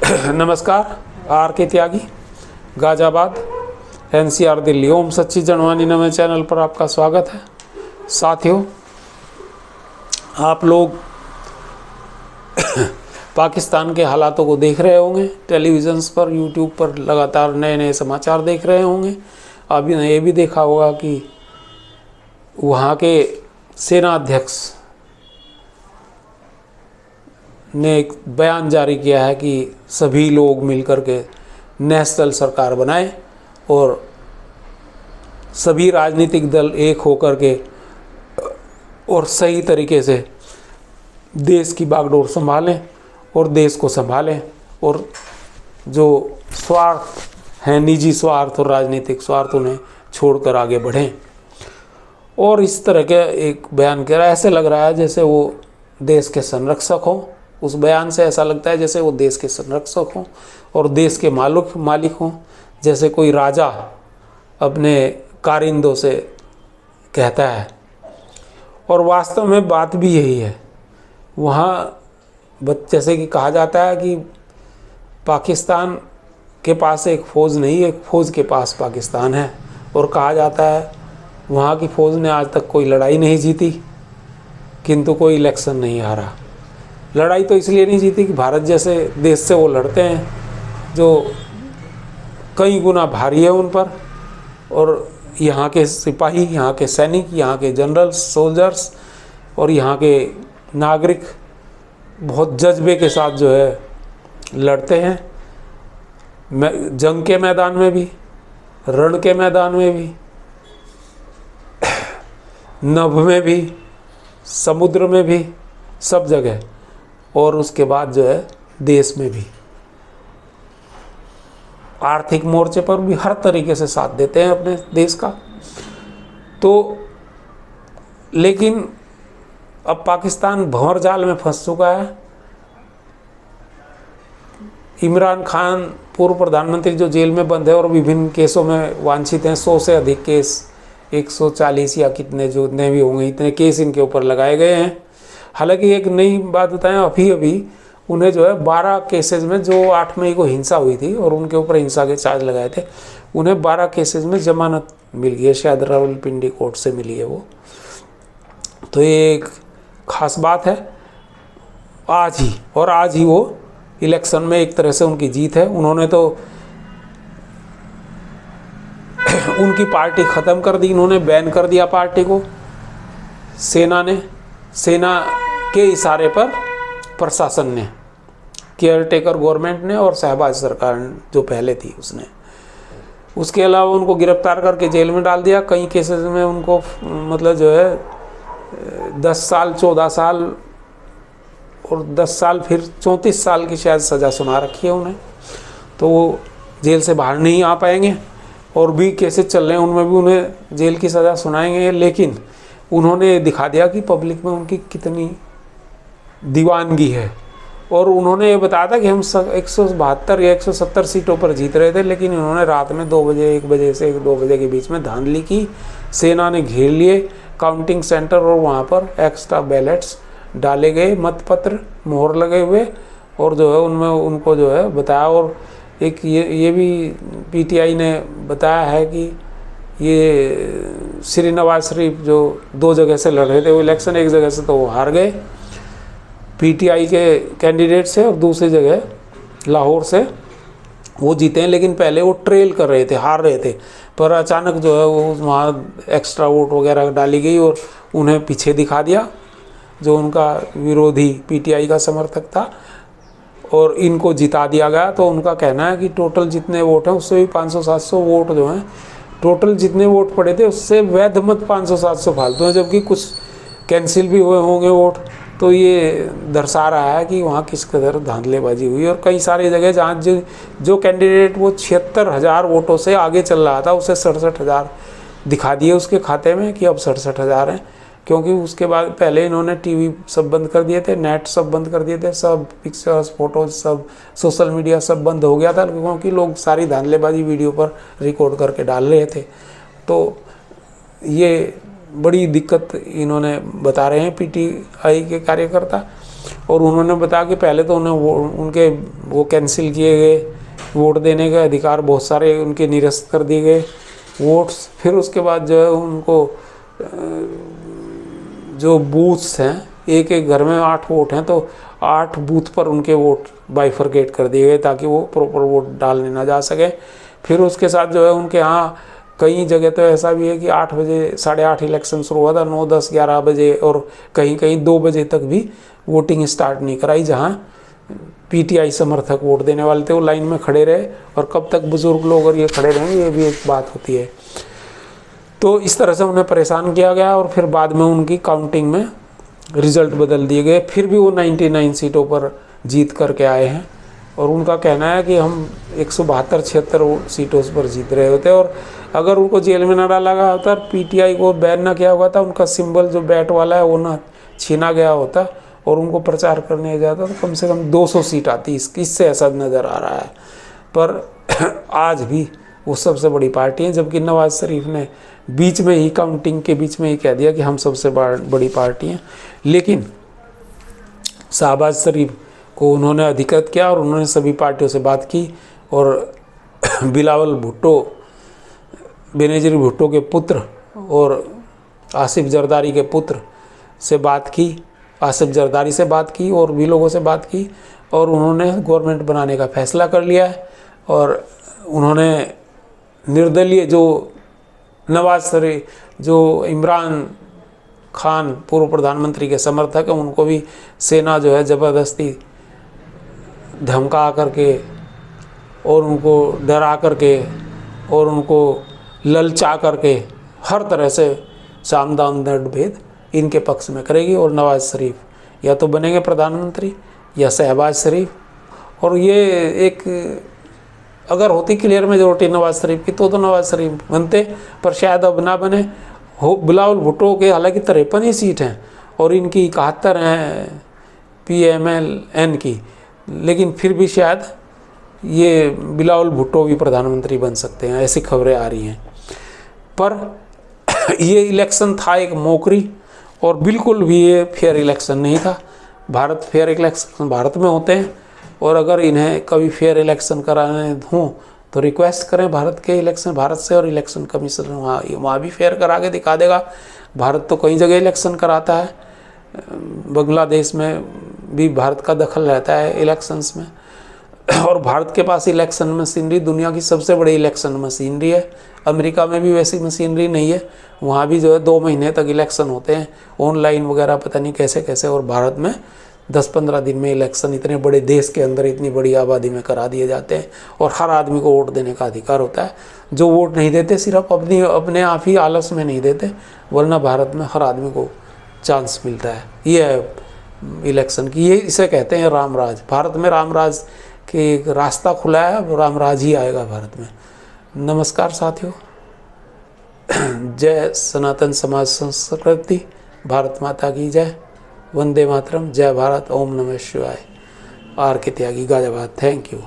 नमस्कार। आर के त्यागी, गाजियाबाद, एनसीआर दिल्ली। ओम सच्ची जनवानी नवे चैनल पर आपका स्वागत है। साथियों, आप लोग पाकिस्तान के हालातों को देख रहे होंगे, टेलीविज़न्स पर, यूट्यूब पर लगातार नए नए समाचार देख रहे होंगे। अभी ये भी देखा होगा कि वहाँ के सेना अध्यक्ष ने एक बयान जारी किया है कि सभी लोग मिलकर के नेशनल सरकार बनाएं और सभी राजनीतिक दल एक होकर के और सही तरीके से देश की बागडोर संभालें और देश को संभालें, और जो स्वार्थ हैं, निजी स्वार्थ और राजनीतिक स्वार्थ, उन्हें छोड़कर आगे बढ़ें। और इस तरह के एक बयान कह रहा है, ऐसे लग रहा है जैसे वो देश के संरक्षक हों। उस बयान से ऐसा लगता है जैसे वो देश के संरक्षक हों और देश के मालिक हों, जैसे कोई राजा अपने कारिंदों से कहता है। और वास्तव में बात भी यही है। वहाँ जैसे कि कहा जाता है कि पाकिस्तान के पास एक फ़ौज नहीं, एक फ़ौज के पास पाकिस्तान है। और कहा जाता है वहाँ की फ़ौज ने आज तक कोई लड़ाई नहीं जीती, किंतु कोई इलेक्शन नहीं हारा। लड़ाई तो इसलिए नहीं जीती कि भारत जैसे देश से वो लड़ते हैं जो कई गुना भारी है उन पर, और यहाँ के सिपाही, यहाँ के सैनिक, यहाँ के जनरल्स, सोल्जर्स और यहाँ के नागरिक बहुत जज्बे के साथ जो है लड़ते हैं। जंग के मैदान में भी, रण के मैदान में भी, नभ में भी, समुद्र में भी, सब जगह। और उसके बाद जो है देश में भी, आर्थिक मोर्चे पर भी हर तरीके से साथ देते हैं अपने देश का। तो लेकिन अब पाकिस्तान भंवर जाल में फंस चुका है। इमरान खान पूर्व प्रधानमंत्री जो जेल में बंद है और विभिन्न केसों में वांछित हैं, 100 से अधिक केस, 140 या कितने जो इतने भी होंगे, इतने केस इनके ऊपर लगाए गए हैं। हालांकि एक नई बात बताएं, अभी उन्हें जो है 12 केसेस में, जो 8 मई को हिंसा हुई थी और उनके ऊपर हिंसा के चार्ज लगाए थे, उन्हें 12 केसेस में जमानत मिल गई है। शायद रावलपिंडी कोर्ट से मिली है वो। तो ये एक ख़ास बात है। आज ही वो इलेक्शन में एक तरह से उनकी जीत है। उन्होंने तो उनकी पार्टी ख़त्म कर दी, इन्होंने बैन कर दिया पार्टी को सेना के इशारे पर, प्रशासन ने, केयरटेकर गवर्नमेंट ने और शहबाज सरकार जो पहले थी उसने। उसके अलावा उनको गिरफ्तार करके जेल में डाल दिया। कई केसेस में उनको मतलब जो है 10 साल, 14 साल और 10 साल फिर 34 साल की शायद सज़ा सुना रखी है उन्हें। तो वो जेल से बाहर नहीं आ पाएंगे। और भी केसेस चल रहे हैं, उनमें भी उन्हें जेल की सज़ा सुनाएंगे। लेकिन उन्होंने दिखा दिया कि पब्लिक में उनकी कितनी दीवानगी है। और उन्होंने ये बताया था कि हम 172 या 170 सीटों पर जीत रहे थे, लेकिन इन्होंने रात में 2 बजे, 1 बजे से 2 बजे के बीच में धांधली की। सेना ने घेर लिए काउंटिंग सेंटर और वहाँ पर एक्स्ट्रा बैलेट्स डाले गए, मतपत्र, मोहर लगे हुए, और जो है उनमें उनको जो है बताया। और एक ये भी पीटीआई ने बताया है कि ये श्री नवाज शरीफ जो 2 जगह से लड़ रहे थे वो इलेक्शन, एक जगह से तो वो हार गए पीटीआई के कैंडिडेट से, और दूसरी जगह लाहौर से वो जीते हैं। लेकिन पहले वो ट्रेल कर रहे थे, हार रहे थे, पर अचानक जो है वो वहाँ एक्स्ट्रा वोट वगैरह डाली गई और उन्हें पीछे दिखा दिया, जो उनका विरोधी पीटीआई का समर्थक था, और इनको जिता दिया गया। तो उनका कहना है कि टोटल जितने वोट हैं उससे भी 500-700 वोट जो हैं, टोटल जितने वोट पड़े थे उससे वैध मत 500-700 फालतू हैं, जबकि कुछ कैंसिल भी हुए होंगे वोट। तो ये दर्शा रहा है कि वहाँ किस कदर धांधलेबाजी हुई। और कई सारी जगह जहाँ जो कैंडिडेट वो 76,000 वोटों से आगे चल रहा था, उसे 67,000 दिखा दिए उसके खाते में कि अब 67,000 हैं। क्योंकि उसके बाद पहले इन्होंने टीवी सब बंद कर दिए थे, नेट सब बंद कर दिए थे, सब पिक्चर्स, फोटोज, सब सोशल मीडिया सब बंद हो गया था, क्योंकि लोग सारी धांधलेबाजी वीडियो पर रिकॉर्ड करके डाल रहे थे। तो ये बड़ी दिक्कत इन्होंने बता रहे हैं पीटीआई के कार्यकर्ता। और उन्होंने बताया कि पहले तो उन्हें उनके वो कैंसिल किए गए, वोट देने के अधिकार बहुत सारे उनके निरस्त कर दिए गए वोट्स। फिर उसके बाद जो है उनको जो बूथ्स हैं, एक एक घर में 8 वोट हैं, तो 8 बूथ पर उनके वोट बाइफरकेट कर दिए गए ताकि वो प्रॉपर वोट डालने ना जा सके। फिर उसके साथ जो है उनके यहाँ कई जगह तो ऐसा भी है कि 8 बजे 8:30 इलेक्शन शुरू हुआ था, 9, 10, 11 बजे और कहीं कहीं 2 बजे तक भी वोटिंग स्टार्ट नहीं कराई। जहाँ पीटीआई समर्थक वोट देने वाले थे वो लाइन में खड़े रहे, और कब तक बुजुर्ग लोग और ये खड़े रहेंगे, ये भी एक बात होती है। तो इस तरह से उन्हें परेशान किया गया, और फिर बाद में उनकी काउंटिंग में रिजल्ट बदल दिए गए। फिर भी वो 99 सीटों पर जीत करके आए हैं, और उनका कहना है कि हम 172-76 सीटों पर जीत रहे होते, और अगर उनको जेल में ना डाला गया होता, पीटीआई को बैन ना किया हुआ था, उनका सिंबल जो बैट वाला है वो ना छीना गया होता और उनको प्रचार करने जाता, तो कम से कम 200 सीट आती। इससे ऐसा नज़र आ रहा है। पर आज भी वो सबसे बड़ी पार्टी है, जबकि नवाज शरीफ ने बीच में ही, काउंटिंग के बीच में ही कह दिया कि हम सबसे बड़ी पार्टी हैं। लेकिन शहबाज शरीफ को उन्होंने अधिकृत किया और उन्होंने सभी पार्टियों से बात की, और बिलावल भुट्टो, बेनज़ीर भुट्टो के पुत्र और आसिफ जरदारी के पुत्र से बात की, आसिफ जरदारी से बात की और भी लोगों से बात की, और उन्होंने गवर्नमेंट बनाने का फैसला कर लिया है। और उन्होंने निर्दलीय जो नवाज शरीफ, जो इमरान खान पूर्व प्रधानमंत्री के समर्थक हैं, उनको भी सेना जो है ज़बरदस्ती धमका करके और उनको डरा करके और उनको ललचा करके हर तरह से साम दाम दंड भेद इनके पक्ष में करेगी, और नवाज शरीफ या तो बनेंगे प्रधानमंत्री या शहबाज शरीफ। और ये एक, अगर होती क्लियर मेजोरिटी नवाज शरीफ की तो नवाज शरीफ बनते, पर शायद अब ना बने। हो बिलावल भुट्टो के हालांकि 53 ही सीट हैं और इनकी 71 हैं PMLN की, लेकिन फिर भी शायद ये बिलावल भुट्टो भी प्रधानमंत्री बन सकते हैं, ऐसी खबरें आ रही हैं। पर ये इलेक्शन था एक मोकरी, और बिल्कुल भी ये फेयर इलेक्शन नहीं था। फेयर इलेक्शन भारत में होते हैं, और अगर इन्हें कभी फेयर इलेक्शन कराने हों तो रिक्वेस्ट करें भारत से, और इलेक्शन कमीशन वहाँ भी फेयर करा के दिखा देगा। भारत तो कई जगह इलेक्शन कराता है, बांग्लादेश में भी भारत का दखल रहता है इलेक्शंस में, और भारत के पास इलेक्शन मशीनरी दुनिया की सबसे बड़ी इलेक्शन मशीनरी है। अमेरिका में भी वैसी मशीनरी नहीं है, वहाँ भी जो है 2 महीने तक इलेक्शन होते हैं, ऑनलाइन वगैरह पता नहीं कैसे कैसे, और भारत में 10-15 दिन में इलेक्शन इतने बड़े देश के अंदर इतनी बड़ी आबादी में करा दिए जाते हैं, और हर आदमी को वोट देने का अधिकार होता है। जो वोट नहीं देते सिर्फ अपने आप ही आलस में नहीं देते, वरना भारत में हर आदमी को चांस मिलता है। ये है इलेक्शन की, ये इसे कहते हैं रामराज। भारत में रामराज के एक रास्ता खुला है, अब रामराज ही आएगा भारत में। नमस्कार साथियों, जय सनातन समाज संस्कृति, भारत माता की जय, वंदे मातरम, जय भारत, ओम नमः शिवाय। आर के त्यागी, गाजियाबाद। Thank you.